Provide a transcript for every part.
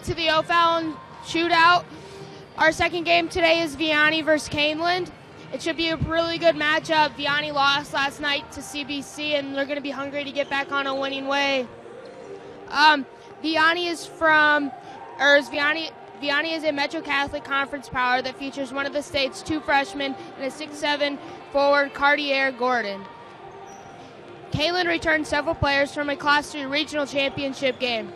to the Fallon Shootout. Our second game today is Vianney versus Kaneland. It should be a really good matchup. Vianney lost last night to CBC, and they're going to be hungry to get back on a winning way. Vianney is a Metro Catholic Conference power that features one of the state's 2 freshmen and a 6'7" forward, Cartier Gordon. Kaneland returned several players from a Class 3 regional championship game.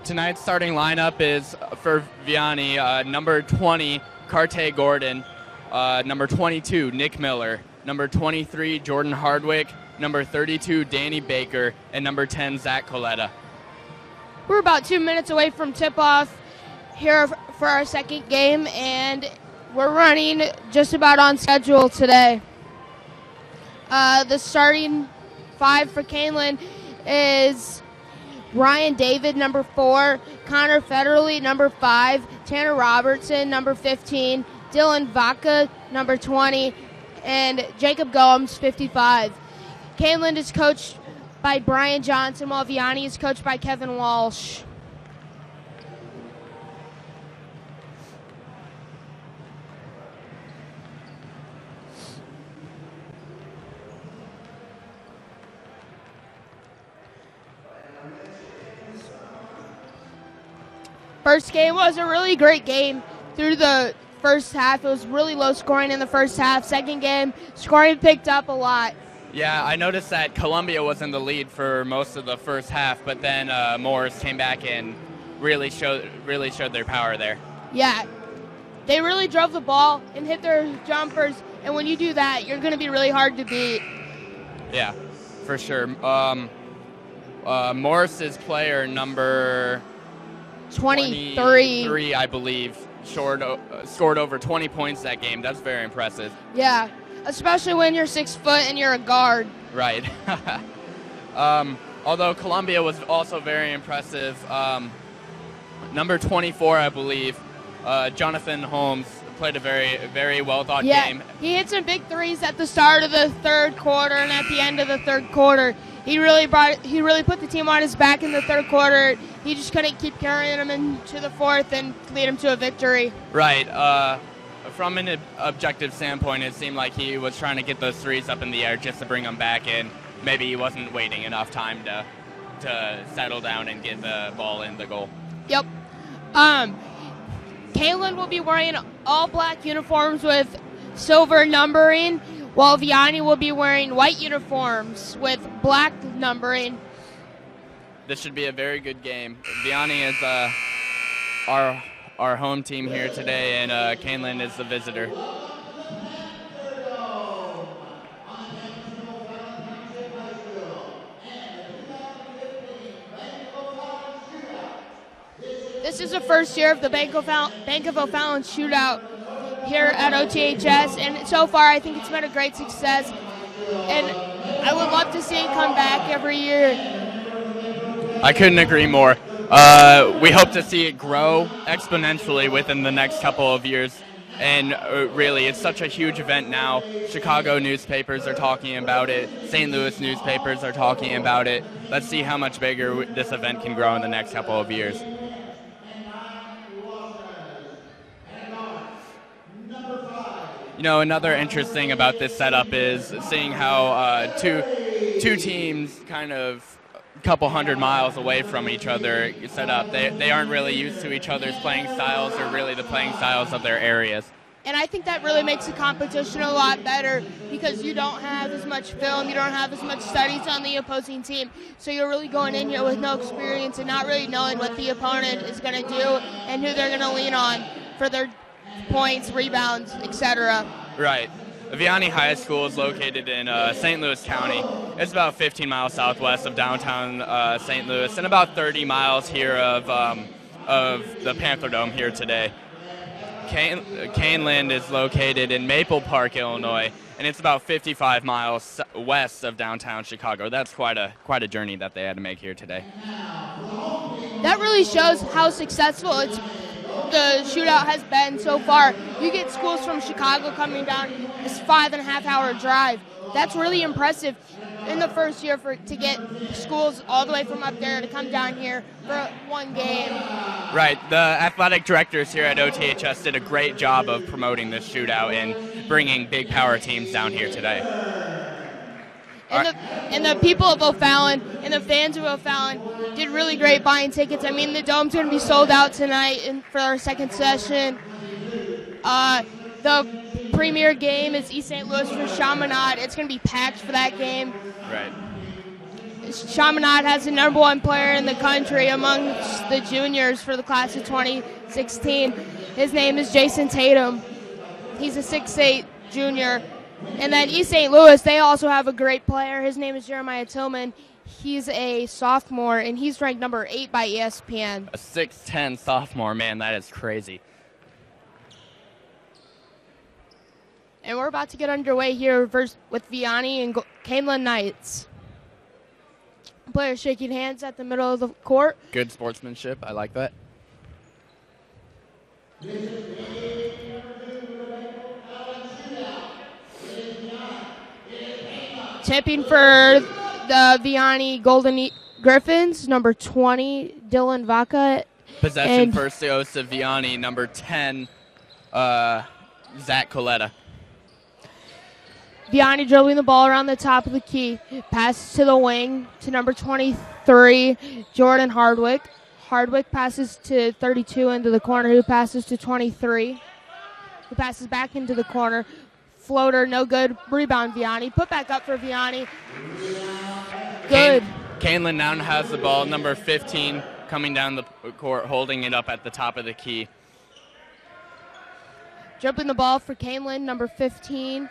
Tonight's starting lineup is for Vianney, number 20, Cartier Gordon, number 22, Nick Miller, number 23, Jordan Hardwick, number 32, Danny Baker, and number 10, Zach Coletta. We're about 2 minutes away from tip-off here for our second game, and we're running just about on schedule today. The starting 5 for Kaneland is Ryan David, number 4, Connor Federley, number 5, Tanner Robertson, number 15, Dylan Vaca, number 20, and Jacob Gomes, 55. Kaneland is coached by Brian Johnson, while Vianney is coached by Kevin Walsh. First game was a really great game through the first half. It was really low scoring in the first half. Second game, scoring picked up a lot. Yeah, I noticed that Columbia was in the lead for most of the first half, but then Morris came back and really showed their power there. Yeah, they really drove the ball and hit their jumpers, and when you do that, you're going to be really hard to beat. Yeah, for sure. Morris's player number 23, I believe, scored over 20 points that game. That's very impressive. Yeah, especially when you're 6 foot and you're a guard. Right. Although Columbia was also very impressive. Number 24, I believe, Jonathan Holmes played a very, very well-thought game. He hit some big threes at the start of the third quarter and at the end of the third quarter. He really put the team on his back in the third quarter. He just couldn't keep carrying them into the fourth and lead them to a victory. Right. From an objective standpoint, it seemed like he was trying to get those threes up in the air just to bring them back in. Maybe he wasn't waiting enough time to settle down and get the ball in the goal. Yep. Kaneland will be wearing all black uniforms with silver numbering, while Vianney will be wearing white uniforms with black numbering. This should be a very good game. Vianney is our home team here today, and Kaneland is the visitor. This is the first year of the Bank of Fallon Shootout here at OTHS, and so far I think it's been a great success, and I would love to see it come back every year. I couldn't agree more. We hope to see it grow exponentially within the next couple of years, and really it's such a huge event now. Chicago newspapers are talking about it. St. Louis newspapers are talking about it. Let's see how much bigger this event can grow in the next couple of years. You know, another interesting about this setup is seeing how two teams kind of a couple hundred miles away from each other set up. They aren't really used to each other's playing styles or really the playing styles of their areas. And I think that really makes the competition a lot better because you don't have as much film, you don't have as much studies on the opposing team. So you're really going in here with no experience and not really knowing what the opponent is going to do and who they're going to lean on for their points, rebounds, etc. Right. Vianney High School is located in St. Louis County. It's about 15 miles southwest of downtown St. Louis and about 30 miles here of the Panther Dome here today. Kaneland is located in Maple Park, Illinois, and it's about 55 miles west of downtown Chicago. That's quite a journey that they had to make here today. That really shows how successful the shootout has been so far. You get schools from Chicago coming down this 5.5 hour drive. That's really impressive. in the first year to get schools all the way from up there to come down here for one game. Right. The athletic directors here at OTHS did a great job of promoting this shootout and bringing big power teams down here today. And the people of O'Fallon and the fans of O'Fallon did really great buying tickets. I mean, the Dome's going to be sold out tonight for our second session. The premier game is East St. Louis for Chaminade. It's going to be packed for that game. Right. Chaminade has the #1 player in the country amongst the juniors for the class of 2016. His name is Jason Tatum. He's a 6'8 junior. And then East St. Louis, they also have a great player. His name is Jeremiah Tillman. He's a sophomore, and he's ranked number 8 by ESPN. A 6'10 sophomore, man, that is crazy. And we're about to get underway here with Vianney and Kaneland Knights. Players shaking hands at the middle of the court. Good sportsmanship. I like that. Tipping for the Vianney Golden Griffins, number 20, Dylan Vaca. Possession first goes to Vianney, number 10, Zach Coletta. Vianney dribbling the ball around the top of the key. Passes to the wing to number 23, Jordan Hardwick. Hardwick passes to 32 into the corner, who passes to 23. Who passes back into the corner. Floater, no good. Rebound, Vianney. Put back up for Vianney. Good. Kaneland now has the ball, number 15, coming down the court, holding it up at the top of the key. Dribbling the ball for Kaneland, number 15,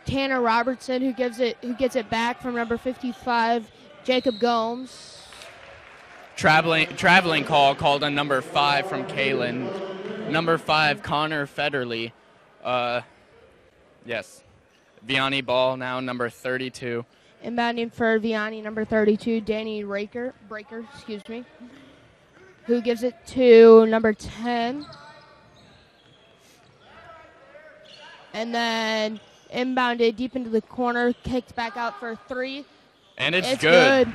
Tanner Robertson, who gets it back from number 55, Jacob Gomes. Traveling call called on number 5 from Kaneland. Number 5, Connor Federley. Yes. Vianney ball now, number 32. Inbounding for Vianney, number 32, Danny Breaker, who gives it to number 10. And then inbounded deep into the corner, kicked back out for 3. And it's good.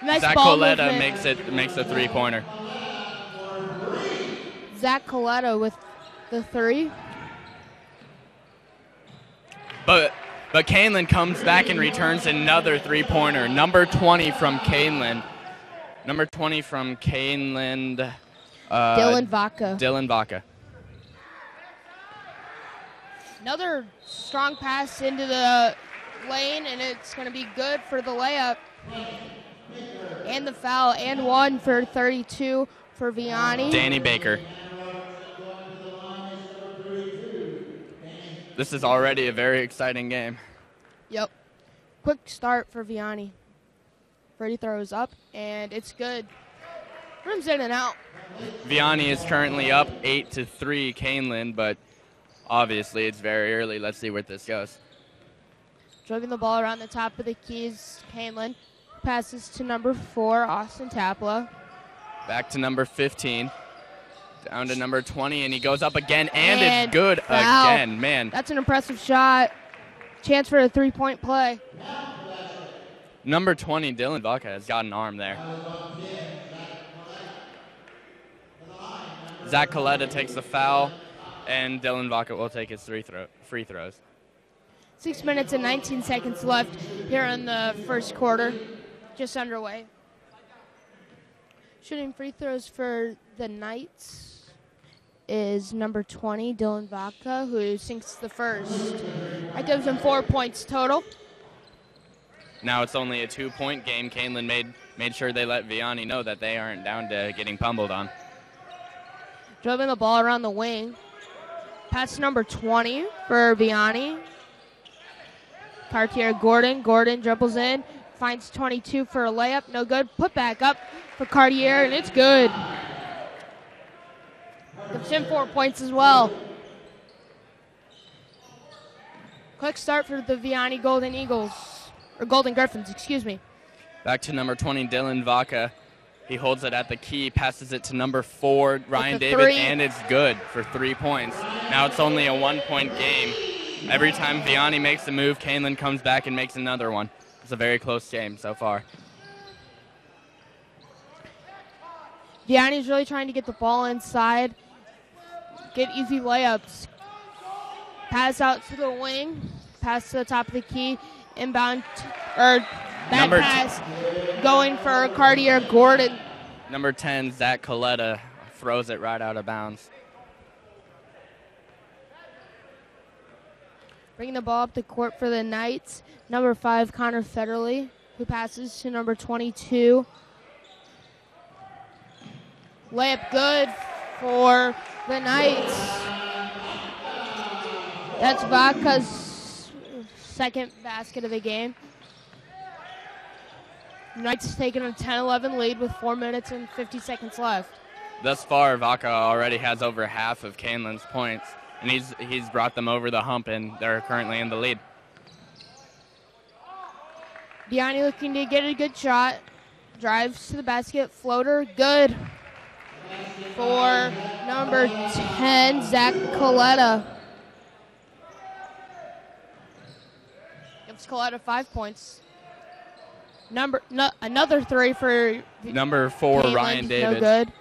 Nice Zach ball Coletta movement. makes a 3-pointer. Zach Coletta with the 3. But Kaneland comes back and returns another 3-pointer. Number 20 from Kaneland. Dylan Vaca. Dylan Vaca. Another strong pass into the lane, and it's going to be good for the layup. And the foul, and 1 for 32 for Vianney. Danny Baker. This is already a very exciting game. Yep. Quick start for Vianney. Free throws up, and it's good. Rims in and out. Vianney is currently up 8-3 Kaneland, but obviously it's very early. Let's see where this goes. Dribbling the ball around the top of the keys, Kaneland. Passes to number 4, Austin Tapla. Back to number 15. Down to number 20, and he goes up again, and it's good foul. Again. Man. That's an impressive shot. Chance for a 3-point play. Number 20, Dylan Vaca, has got an arm there. Zach Coletta takes the foul, and Dylan Vaca will take his free throws. 6 minutes and 19 seconds left here in the first quarter. Just underway. Shooting free throws for the Knights is number 20, Dylan Vaca, who sinks the first. That gives him 4 points total. Now it's only a 2-point game. Kaneland made sure they let Vianney know that they aren't down to getting pummeled on. Dribbling the ball around the wing. Pass number 20 for Vianney. Cartier Gordon. Gordon dribbles in. Finds 22 for a layup. No good. Put back up for Cartier, and it's good. Gives him 4 points as well. Quick start for the Vianney Golden Eagles. Or Golden Griffins, excuse me. Back to number 20, Dylan Vaca. He holds it at the key, passes it to number 4, Ryan David, 3. and it's good for 3 points. Now it's only a 1-point game. Every time Vianney makes a move, Kaneland comes back and makes another one. It's a very close game so far. Vianney's really trying to get the ball inside, get easy layups. Pass out to the wing, pass to the top of the key, inbound, bad pass, going for Cartier Gordon. Number 10, Zach Coletta, throws it right out of bounds. Bringing the ball up the court for the Knights, number 5, Connor Federley, who passes to number 22. Layup good for the Knights. That's Vaca's second basket of the game. Knights taking a 10-11 lead with 4 minutes and 50 seconds left. Thus far, Vaca already has over half of Kaneland's points, and he's brought them over the hump, and they're currently in the lead. Vianney looking to get a good shot. Drives to the basket. Floater, good for number 10, Zach Coletta. Gives Coletta 5 points. Another 3 for number 4, Kaneland, Ryan David. No good.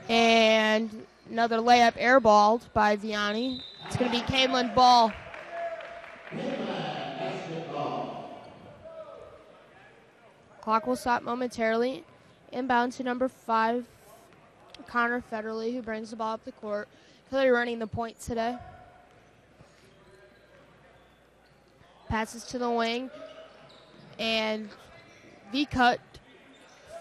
And another layup airballed by Vianney. It's going to be Kaneland ball. Clock will stop momentarily. Inbound to number 5, Connor Federley, who brings the ball up the court. Clearly running the point today. Passes to the wing. And V-cut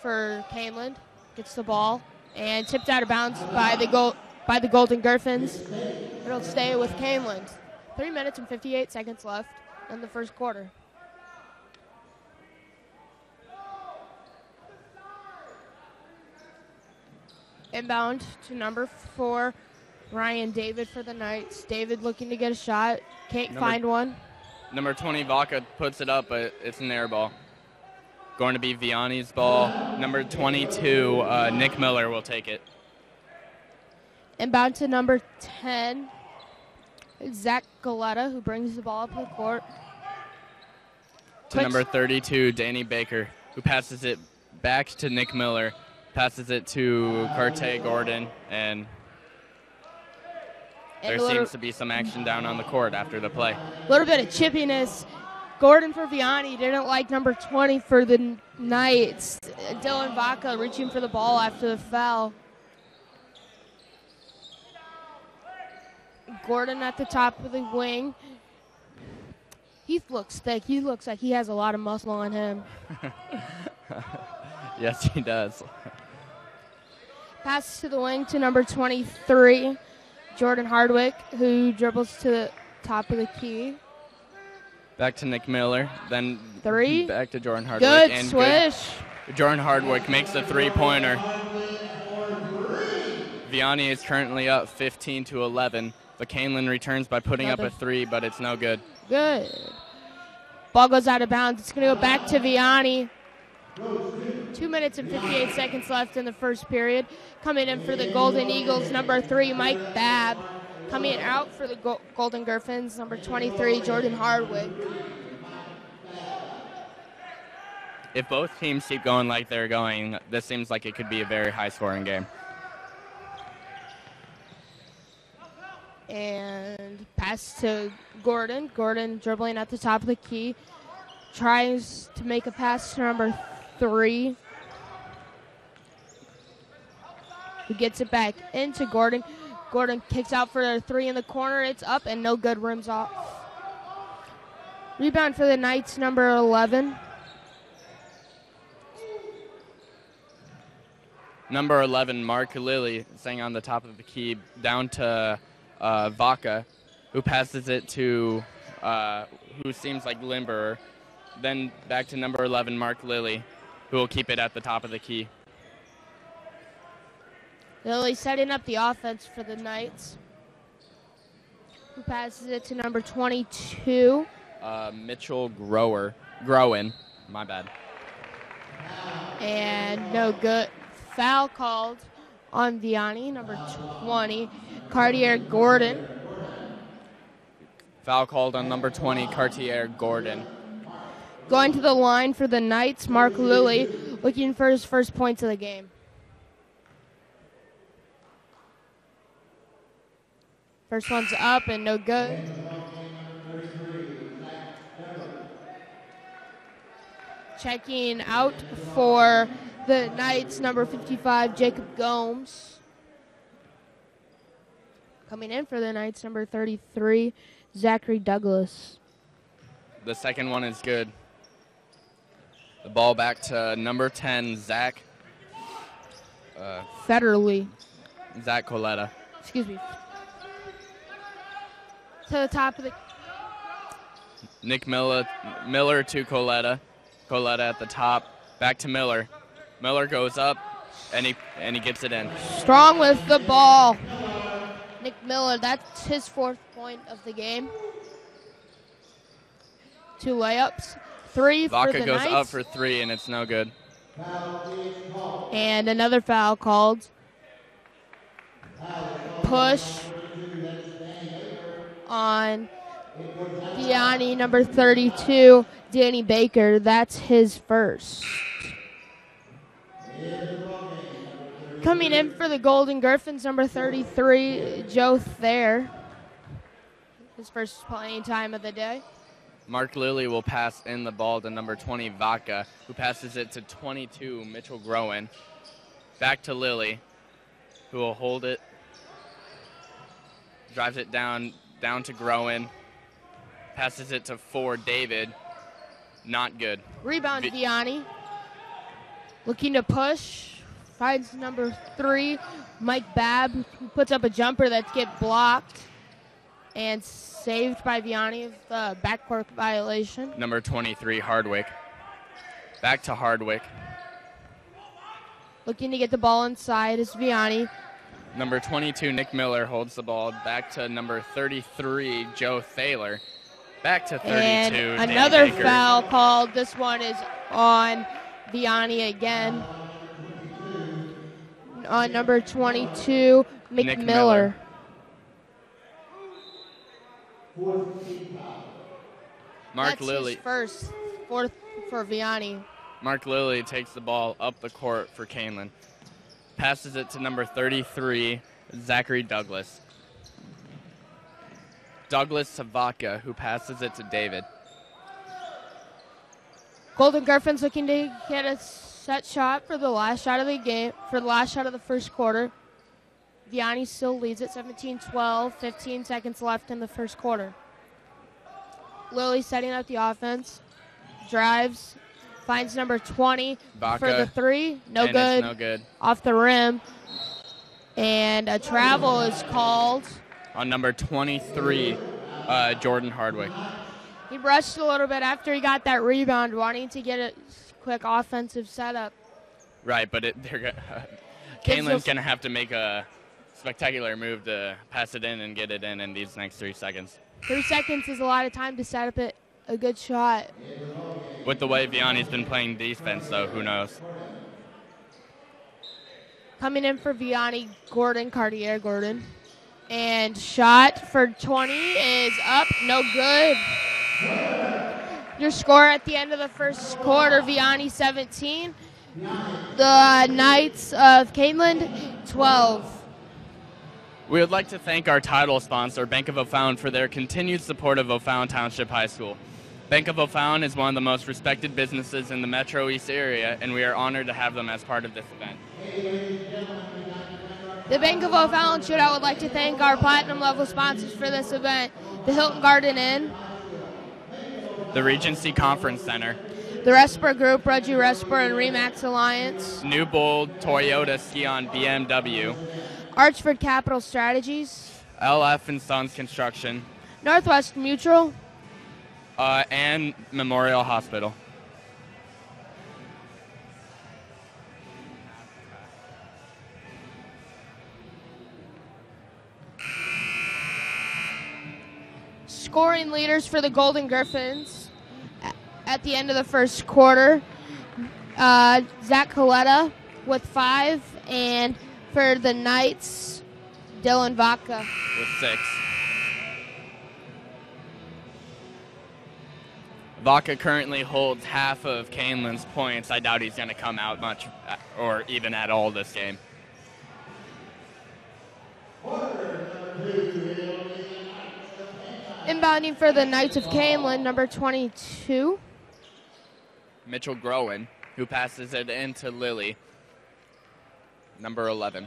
for Kaneland. Gets the ball. And tipped out of bounds by the Golden Griffins. It'll stay with Kaneland. 3 minutes and 58 seconds left in the first quarter. Inbound to number 4, Ryan David for the Knights. David looking to get a shot. Can't find one. Number 20, Vaca puts it up, but it's an air ball. Going to be Vianney's ball. Number 22, Nick Miller will take it. Inbound to number 10, Zach Coletta, who brings the ball up the court. To number 32, Danny Baker, who passes it back to Nick Miller. Passes it to Cartier Gordon, and there seems to be some action down on the court after the play. A little bit of chippiness. Gordon for Vianney didn't like number 20 for the Knights. Dylan Vaca reaching for the ball after the foul. Gordon at the top of the wing. He looks thick. He looks like he has a lot of muscle on him. Yes, he does. Passes to the wing to number 23, Jordan Hardwick, who dribbles to the top of the key. Back to Nick Miller, then 3. Back to Jordan Hardwick. Good and swish. Good. Jordan Hardwick makes the three-pointer. Vianney is currently up 15-11. But Kaneland returns by putting up a 3, but it's no good. Good. Ball goes out of bounds. It's going to go back to Vianney. 2 minutes and 58 seconds left in the first period. Coming in for the Golden Eagles, number 3, Mike Babb. Coming out for the Golden Griffins, number 23, Jordan Hardwick. If both teams keep going like they're going, this seems like it could be a very high-scoring game. And pass to Gordon. Gordon dribbling at the top of the key. Tries to make a pass to number 3. Who gets it back into Gordon. Gordon kicks out for a 3 in the corner. It's up and no good, rims off. Rebound for the Knights, number 11. Number 11, Mark Lilly, staying on the top of the key, down to Vaca, who passes it to who seems like Limberer. Then back to number 11, Mark Lilly, who will keep it at the top of the key. Lilly setting up the offense for the Knights. Who passes it to number 22. Mitchell Groen, my bad. And no good. Foul called on Vianney, number 20, Cartier Gordon. Foul called on number 20, Cartier Gordon. Going to the line for the Knights, Mark Lilly, looking for his first points of the game. First one's up and no good. Checking out for the Knights, number 55, Jacob Gomes. Coming in for the Knights, number 33, Zachary Douglas. The second one is good. The ball back to number 10, Zach Federley. Zach Coletta. Excuse me. To the top of the... Nick Miller to Coletta. Coletta at the top. Back to Miller. Miller goes up, and he gets it in. Strong with the ball. Nick Miller, that's his 4th point of the game. 2 layups. 3 Vaca for the goes Knights. up for 3, and it's no good. And another foul called. Push on Vianney, number 32, Danny Baker. That's his first. Coming in for the Golden Griffins, number 33, Joe Thayer. His first playing time of the day. Mark Lilly will pass in the ball to number 20, Vaca, who passes it to 22, Mitchell Groen. Back to Lilly, who will hold it. Drives it down to Groen. Passes it to 4, David. Not good. Rebound, Vianney. Looking to push. Finds number 3, Mike Babb, who puts up a jumper that gets blocked. And saved by Vianney of the backcourt violation. Number 23, Hardwick. Back to Hardwick. Looking to get the ball inside is Vianney. Number 22, Nick Miller, holds the ball. Back to number 33, Joe Thaler. Back to 32, and another foul called. This one is on Vianney again. On number 22, Nick Miller. Mark That's Lilly. His first, 4th for Vianney. Mark Lilly takes the ball up the court for Kaneland. Passes it to number 33, Zachary Douglas. Douglas to Vaca, who passes it to David. Golden Griffins looking to get a set shot for the last shot of the game, for the last shot of the first quarter. Vianney still leads at 17-12, 15 seconds left in the first quarter. Lilly setting up the offense, drives, finds number 20 Vaca, for the 3, no good, off the rim, and a travel is called. On number 23, Jordan Hardwick. He brushed a little bit after he got that rebound, wanting to get a quick offensive setup. Right, but Kaneland's going to have to make a spectacular move to pass it in and get it in these next 3 seconds. 3 seconds is a lot of time to set up a good shot. With the way Vianney's been playing defense, though, who knows? Coming in for Vianney, Cartier Gordon. And shot for 20 is up, no good. Your score at the end of the first quarter, Vianney 17. The Knights of Kaneland 12. We would like to thank our title sponsor, Bank of O'Fallon, for their continued support of O'Fallon Township High School. Bank of O'Fallon is one of the most respected businesses in the Metro East area, and we are honored to have them as part of this event. The Bank of O'Fallon Shootout would like to thank our platinum level sponsors for this event: the Hilton Garden Inn, the Regency Conference Center, the Resper Group, Reggie Resper and Remax Alliance, New Bold, Toyota, Scion, BMW, Archford Capital Strategies, LF and Sons Construction, Northwest Mutual, and Memorial Hospital. Scoring leaders for the Golden Griffins at the end of the first quarter, Zach Coletta with 5, and for the Knights, Dylan Vaca with 6. Vaca currently holds half of Kaneland's points. I doubt he's going to come out much or even at all this game. Inbounding for the Knights of Kaneland, number 22. Mitchell Groen, who passes it into Lily, number 11.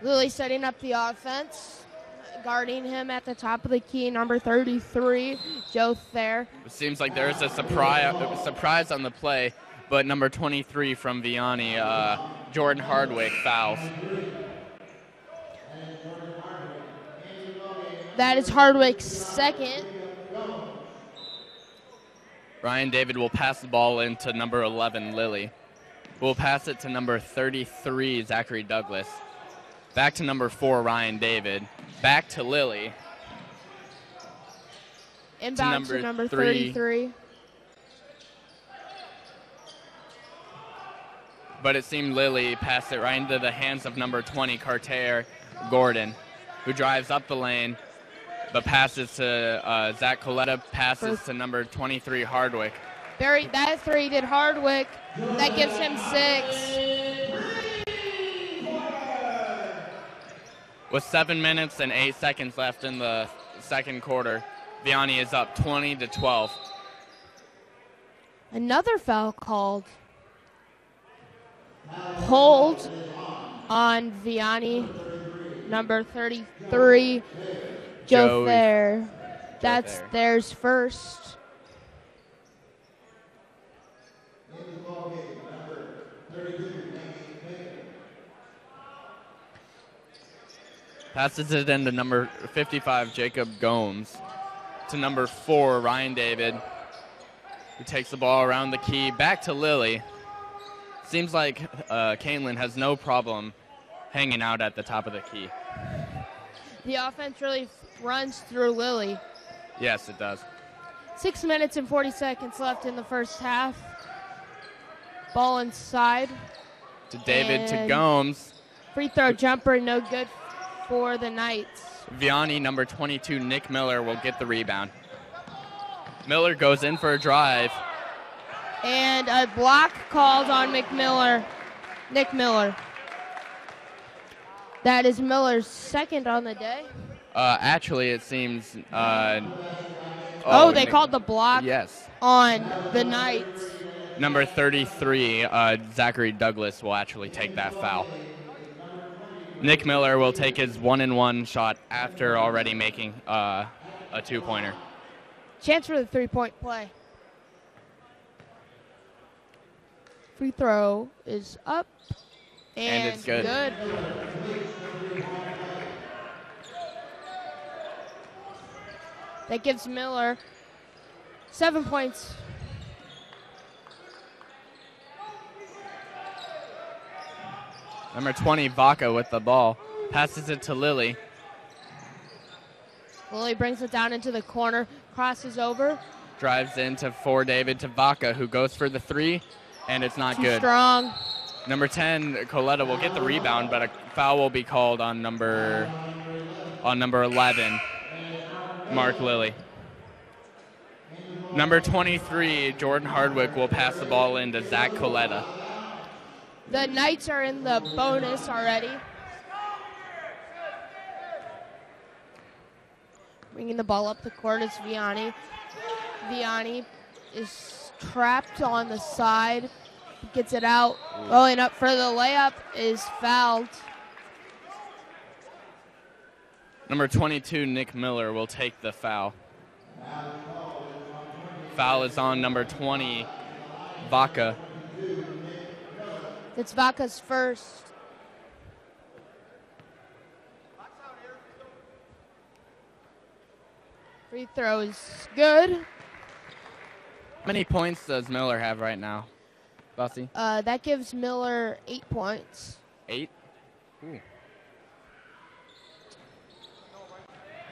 Lily setting up the offense. Guarding him at the top of the key, number 33, Joe Thayer. It seems like there is a surprise on the play, but number 23 from Vianney, Jordan Hardwick, fouls. That is Hardwick's second. Ryan David will pass the ball into number 11, Lily. We'll pass it to number 33, Zachary Douglas. Back to number 4, Ryan David. Back to Lily. Inbound to number 33. But it seemed Lily passed it right into the hands of number 20, Carter Gordon, who drives up the lane, but passes to Zach Coletta, passes to number 23, Hardwick. That three did Hardwick. That gives him 6. With 7 minutes and 8 seconds left in the second quarter, Vianney is up 20-12. Another foul called. Hold on Vianney, number 33, Joe Thayer. That's theirs first. Passes it into number 55, Jacob Gomes, to number 4, Ryan David, who takes the ball around the key, back to Lily. Seems like Kaneland has no problem hanging out at the top of the key. The offense really runs through Lily. Yes, it does. 6 minutes and 40 seconds left in the first half. Ball inside. To David, to Gomes. Free throw jumper, no good for the Knights. Vianney, number 22, Nick Miller, will get the rebound. Miller goes in for a drive. And a block called on Nick Miller. That is Miller's second on the day. Actually, it seems... they called the block on the Knights. Number 33, Zachary Douglas, will actually take that foul. Nick Miller will take his 1-and-1 shot after already making a two-pointer. Chance for the three-point play. Free throw is up. And it's good. That gives Miller 7 points. Number 20, Vaca with the ball. Passes it to Lily. Lily brings it down into the corner, crosses over. Drives into for David to Vaca, who goes for the three, and it's not good. Strong. Number 10, Coletta will get the rebound, but a foul will be called on number 11, Mark Lilly. Number 23, Jordan Hardwick, will pass the ball into Zach Coletta. The Knights are in the bonus already. Bringing the ball up the court is Vianney. Vianney is trapped on the side. Gets it out. Rolling up for the layup is fouled. Number 22, Nick Miller, will take the foul. Foul is on number 20, Vaca. It's Vaca's first. Free throw is good. How many points does Miller have right now, Bussy? That gives Miller 8 points. 8? Ooh.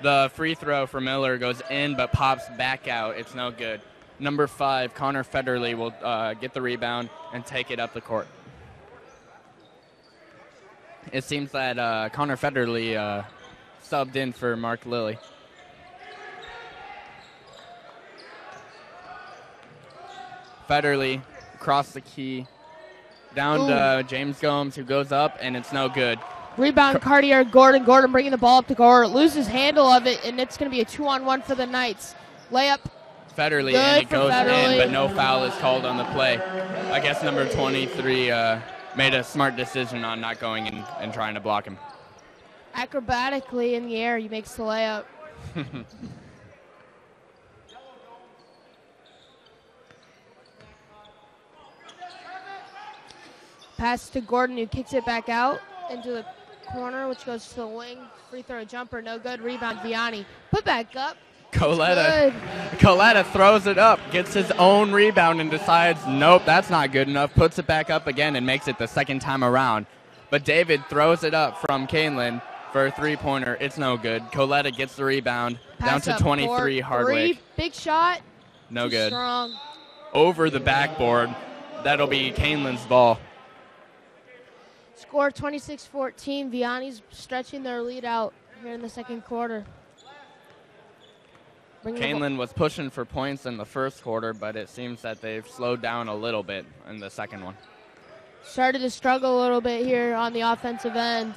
The free throw for Miller goes in but pops back out. It's no good. Number 5, Connor Federley, will get the rebound and take it up the court. It seems that Connor Federley subbed in for Mark Lilly. Federley across the key. Down to James Gomes, who goes up, and it's no good. Rebound, Cartier, Gordon. Gordon bringing the ball up to Gordon. Loses handle of it, and it's going to be a 2-on-1 for the Knights. Layup. Federley, Good and it goes Federley. in, but no foul is called on the play. I guess number 23 made a smart decision on not going in and trying to block him. Acrobatically in the air, he makes the layup. Pass to Gordon, who kicks it back out into the corner, which goes to the wing. Free throw jumper, no good. Rebound, Vianney. Put back up. Coletta throws it up, gets his own rebound, and decides, nope, that's not good enough. Puts it back up again and makes it the second time around. But David throws it up from Kaneland for a three-pointer. It's no good. Coletta gets the rebound. Pass down to 23, Hardwick. Big shot. No Too good. Strong. Over the backboard. That'll be Kaneland's ball. Score 26-14. Vianney's stretching their lead out here in the second quarter. Kaneland was pushing for points in the first quarter, but it seems that they've slowed down a little bit in the second one. Started to struggle a little bit here on the offensive end.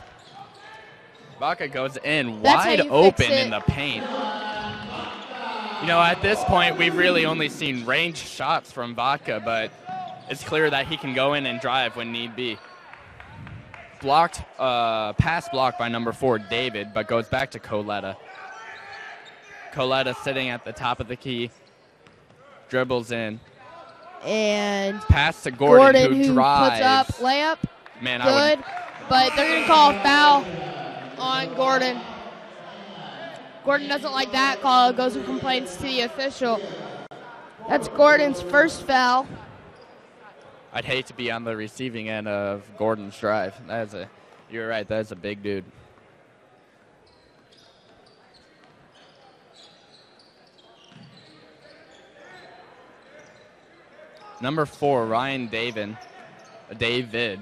Vaca goes in wide open in the paint. You know, at this point, we've really only seen ranged shots from Vaca, but it's clear that he can go in and drive when need be. Pass blocked by number 4, David, but goes back to Coletta. Coletta sitting at the top of the key, dribbles in. And pass to Gordon who drives. Puts up, layup, man, good, but they're going to call a foul on Gordon. Gordon doesn't like that call, goes and complains to the official. That's Gordon's first foul. I'd hate to be on the receiving end of Gordon's drive. You're right, that's a big dude. Number 4, Ryan David,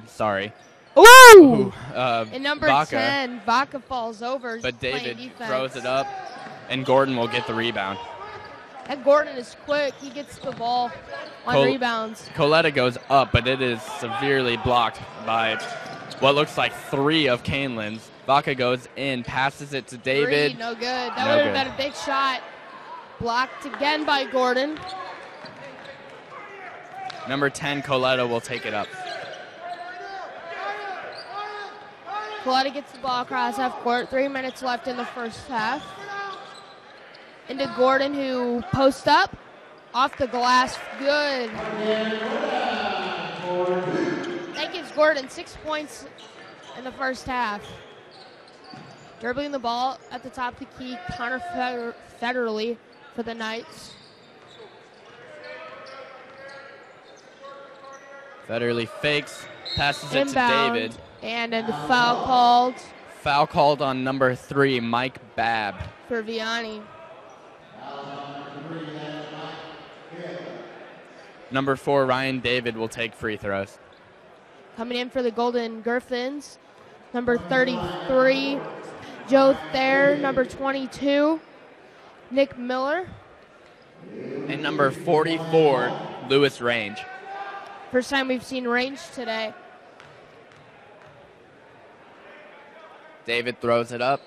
sorry. Ooh! And number Vaca, 10, Vaca falls over. But David throws it up, and Gordon will get the rebound. And Gordon is quick. He gets the ball on rebounds. Coletta goes up, but it is severely blocked by what looks like 3 of Kaneland's. Vaca goes in, passes it to David. 3, no good. That would have been a big shot. Blocked again by Gordon. Number 10, Coletta will take it up. Coletta gets the ball across half court. 3 minutes left in the first half. Into Gordon, who posts up. Off the glass. Good. That gives Gordon 6 points in the first half. Dribbling the ball at the top of the key. Connor Federley for the Knights. Federley fakes, passes it to David. And a foul called. Foul called on number 3, Mike Babb. For Vianney. Number 4, Ryan David will take free throws. Coming in for the Golden Griffins, number 33, Joe Thayer. Number 22, Nick Miller. And number 44, Lewis Range. First time we've seen Range today. David throws it up,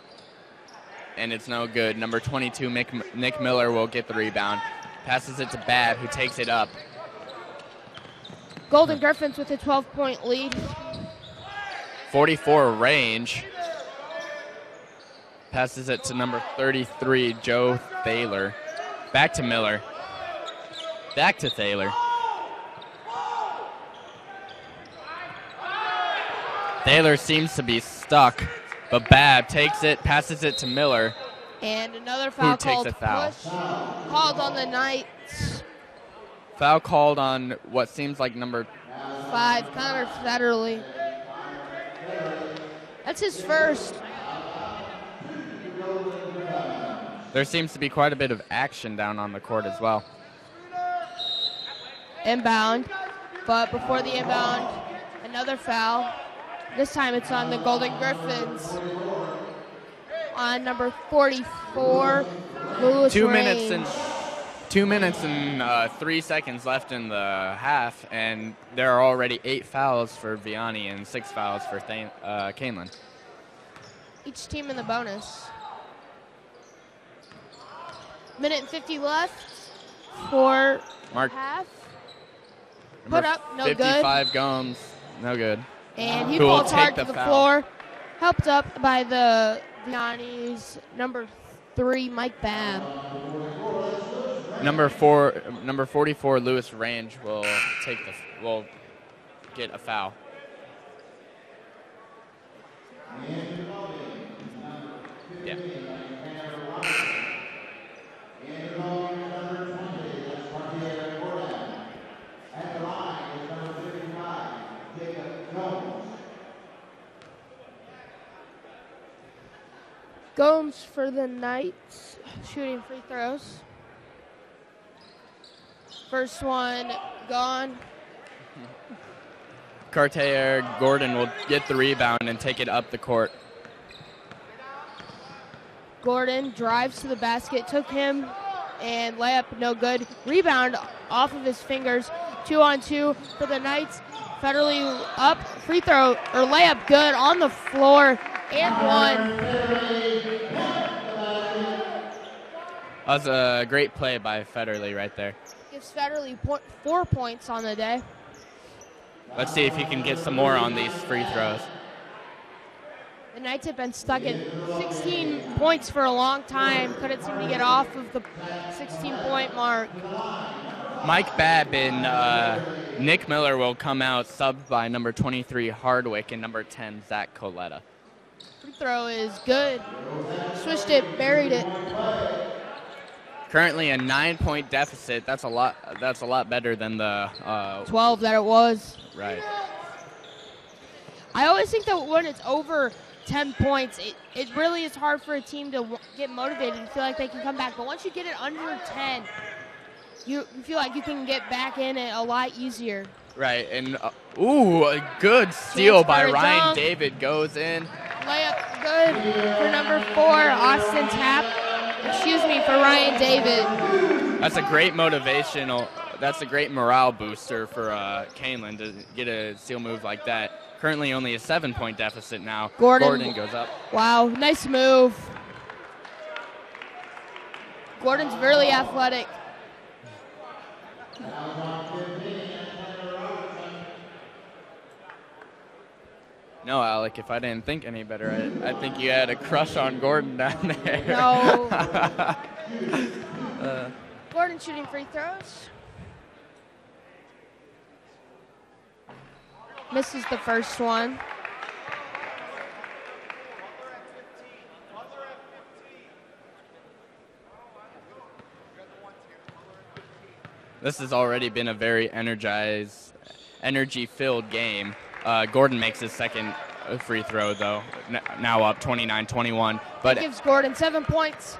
and it's no good. Number 22, Nick Miller will get the rebound. Passes it to Babb, who takes it up. Golden Griffins with a 12-point lead. 44, Range. Passes it to number 33, Joe Thaler. Back to Miller. Back to Thaler. Thaler seems to be stuck, but Babb takes it, passes it to Miller. And another foul called. Who takes a foul? Called on the Knights. Foul called on what seems like number 5, Connor Federley. That's his first. There seems to be quite a bit of action down on the court as well. Inbound, but before the inbound, another foul. This time it's on the Golden Griffins. On number 44, Lewis 2 Range. minutes and 2 minutes and 3 seconds left in the half, and there are already 8 fouls for Vianney and 6 fouls for Kaneland. Each team in the bonus. Minute and 50 left for half. Put up, no 55 good. Gomes, no good. And he falls hard to the floor. Helped up by the Vianney's number 3, Mike Babb. Number 44, Lewis Range will get a foul. Yeah. Gomes for the Knights, shooting free throws. First one gone. Cartier Gordon will get the rebound and take it up the court. Gordon drives to the basket, took him, and layup no good. Rebound off of his fingers. 2-on-2 for the Knights. Federally up, free throw or layup good on the floor, and one. That was a great play by Federley right there. Gives Federley 4 points on the day. Let's see if he can get some more on these free throws. The Knights have been stuck at 16 points for a long time. Couldn't seem to get off of the 16-point mark. Mike Babb and Nick Miller will come out subbed by number 23 Hardwick and number 10 Zach Coletta. Free throw is good. Swished it, buried it. Currently a 9-point deficit. That's a lot better than the 12 that it was. Right. I always think that when it's over 10 points, it really is hard for a team to get motivated and feel like they can come back. But once you get it under 10, you feel like you can get back in it a lot easier. Right, and a good steal by Ryan dunk. David goes in. Layup good for number 4, Austin Tapp. For Ryan David. That's a great motivational. That's a great morale booster for Kaneland to get a steal move like that. Currently only a 7-point deficit now. Gordon goes up. Wow, nice move. Gordon's really athletic. No, Alec, if I didn't think any better, I think you had a crush on Gordon down there. No. Gordon shooting free throws. Misses the first one. This has already been a very energy-filled game. Gordon makes his second free throw, though, now up 29-21. But it gives Gordon 7 points.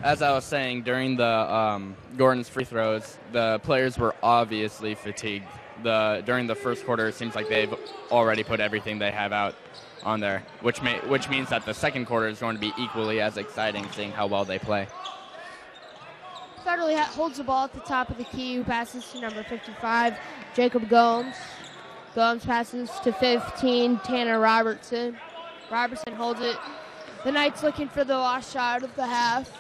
As I was saying, during the Gordon's free throws, the players were obviously fatigued. During the first quarter, it seems like they've already put everything they have out on there, which means that the second quarter is going to be equally as exciting, seeing how well they play. Federley holds the ball at the top of the key, who passes to number 55, Jacob Gomes. Gomes passes to 15, Tanner Robertson. Robertson holds it. The Knights looking for the last shot of the half.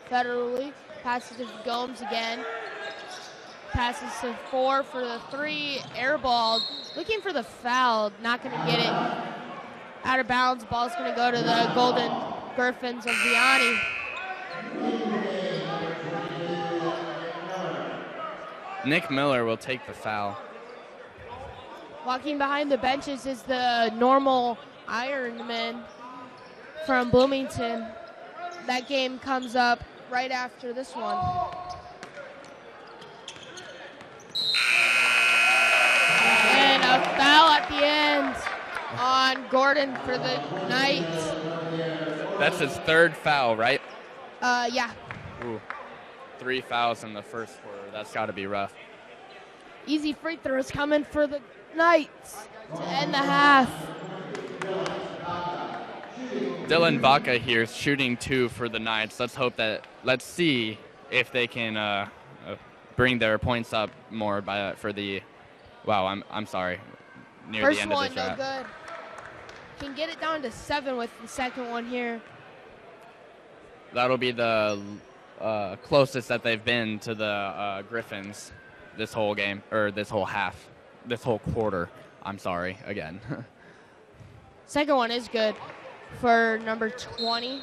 Federley passes to Gomes again. Passes to 4 for the 3, airballed. Looking for the foul, not going to get it. Out of bounds, ball's going to go to the Golden Griffins of Vianney. Nick Miller will take the foul. Walking behind the benches is the normal Ironman from Bloomington. That game comes up right after this one. And a foul at the end on Gordon for the Knights. That's his third foul, right? Yeah. Ooh. 3 fouls in the first quarter. That's got to be rough. Easy free throws coming for the Knights to end the half. Dylan Vaca here shooting 2 for the Knights. Let's see if they can bring their points up more for the. Wow, I'm sorry. Near First the end of one, the no shot. good. Can get it down to 7 with the second one here. That'll be the closest that they've been to the Griffins this whole game, or this whole half, this whole quarter. I'm sorry, again. Second one is good for number 20.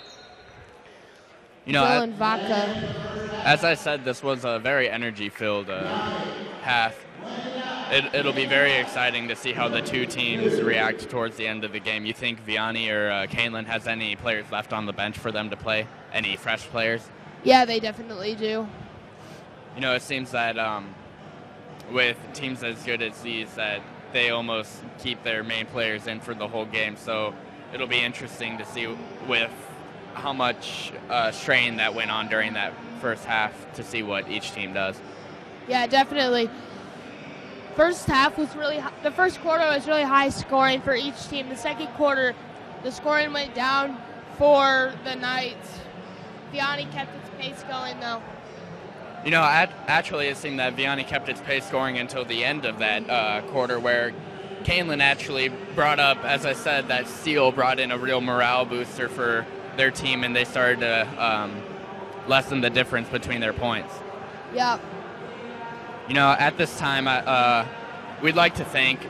You know, Dylan Vaca. as I said, this was a very energy-filled half. It'll be very exciting to see how the two teams react towards the end of the game. You think Vianney or Kaneland has any players left on the bench for them to play? Any fresh players? Yeah, they definitely do. You know, it seems that with teams as good as these, that they almost keep their main players in for the whole game. So it'll be interesting to see with how much strain that went on during that first half to see what each team does. Yeah, definitely. First half was really the first quarter was really high scoring for each team. The second quarter, the scoring went down for the Knights. Vianney kept its pace going, though. You know, actually, it seemed that Vianney kept its pace going until the end of that quarter, where Kaneland actually brought up, as I said, that steal brought in a real morale booster for their team, and they started to lessen the difference between their points. Yeah. You know, at this time, we'd like to thank